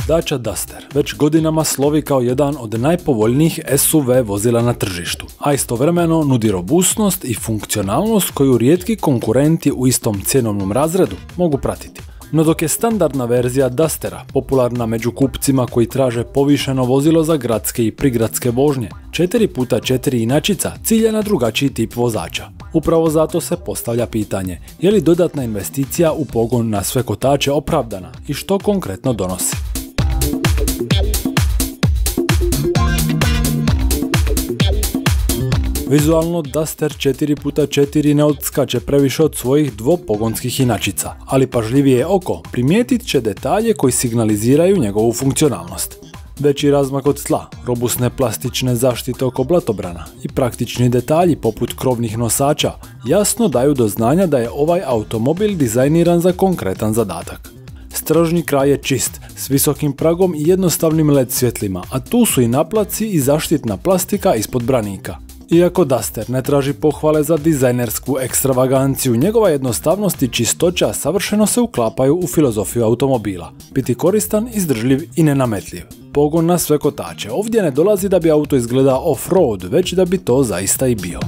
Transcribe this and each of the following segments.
Dacia Duster već godinama slovi kao jedan od najpovoljnijih SUV vozila na tržištu, a istovremeno nudi robustnost i funkcionalnost koju rijetki konkurenti u istom cjenovnom razredu mogu pratiti. No dok je standardna verzija Dustera popularna među kupcima koji traže povišeno vozilo za gradske i prigradske vožnje, 4x4 inačica cilja na drugačiji tip vozača. Upravo zato se postavlja pitanje, je li dodatna investicija u pogon na sve kotače opravdana i što konkretno donosi. Vizualno Duster 4x4 ne odskače previše od svojih dvopogonskih inačica, ali pažljivije oko primijetit će detalje koji signaliziraju njegovu funkcionalnost. Veći razmak od tla, robustne plastične zaštite oko blatobrana i praktični detalji poput krovnih nosača jasno daju do znanja da je ovaj automobil dizajniran za konkretan zadatak. Stražnji kraj je čist, s visokim pragom i jednostavnim LED svjetlima, a tu su i naplaci i zaštitna plastika ispod branika. Iako Duster ne traži pohvale za dizajnersku ekstravaganciju, njegova jednostavnost i čistoća savršeno se uklapaju u filozofiju automobila. Biti koristan, izdržljiv i nenametljiv. Pogon na sve kotače. Ovdje ne dolazi da bi auto izgledao off-road, već da bi to zaista i bio.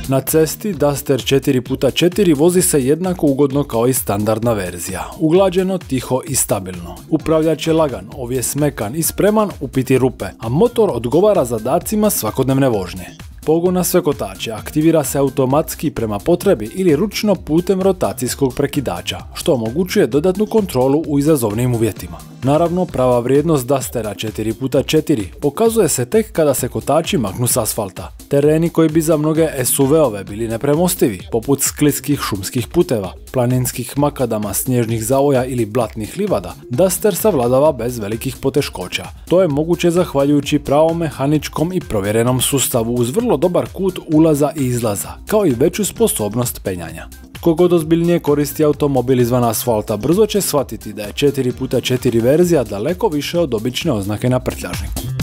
Na cesti Duster 4x4 vozi se jednako ugodno kao i standardna verzija. Uglađeno, tiho i stabilno. Upravljač je lagan, ovjes mekan i spreman upiti rupe, a motor odgovara zadacima svakodnevne vožnje. Pogon na sve kotače aktivira se automatski prema potrebi ili ručno putem rotacijskog prekidača, što omogućuje dodatnu kontrolu u izazovnim uvjetima. Naravno, prava vrijednost Dustera 4x4 pokazuje se tek kada se kotači maknu s asfalta. Tereni koji bi za mnoge SUV-ove bili nepremostivi, poput skliskih šumskih puteva, planinskih makadama, snježnih zavoja ili blatnih livada, Duster savladava bez velikih poteškoća. To je moguće zahvaljujući pravom mehaničkom i provjerenom sustavu uz vrlo dobar kut ulaza i izlaza, kao i veću sposobnost penjanja. Tko god ozbiljnije koristi automobil izvan asfalta brzo će shvatiti da je 4x4 verzija daleko više od obične oznake na prtljažniku.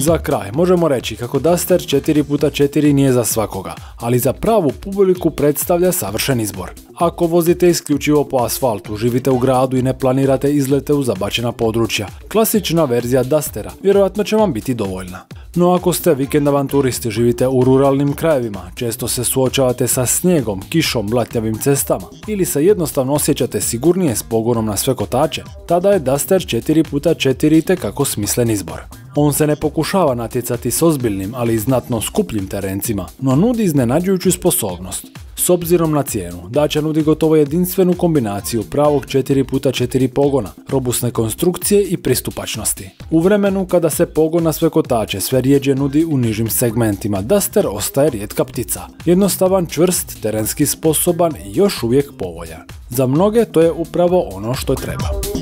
Za kraj, možemo reći kako Duster 4x4 nije za svakoga, ali za pravu publiku predstavlja savršen izbor. Ako vozite isključivo po asfaltu, živite u gradu i ne planirate izlete u zabačena područja, klasična verzija Dustera vjerojatno će vam biti dovoljna. No ako ste vikend avanturisti, živite u ruralnim krajevima, često se suočavate sa snijegom, kišom, blatnjavim cestama ili se jednostavno osjećate sigurnije s pogonom na sve kotače, tada je Duster 4x4 itekako smislen izbor. On se ne pokušava natjecati s ozbiljnim, ali i znatno skupljim terencima, no nudi iznenađujuću sposobnost. S obzirom na cijenu, Dacia nudi gotovo jedinstvenu kombinaciju pravog 4x4 pogona, robustne konstrukcije i pristupačnosti. U vremenu kada se pogon na sve kotače sve rjeđe nudi u nižim segmentima, Duster ostaje rijetka ptica. Jednostavan, čvrst, terenski sposoban i još uvijek povoljan. Za mnoge to je upravo ono što treba.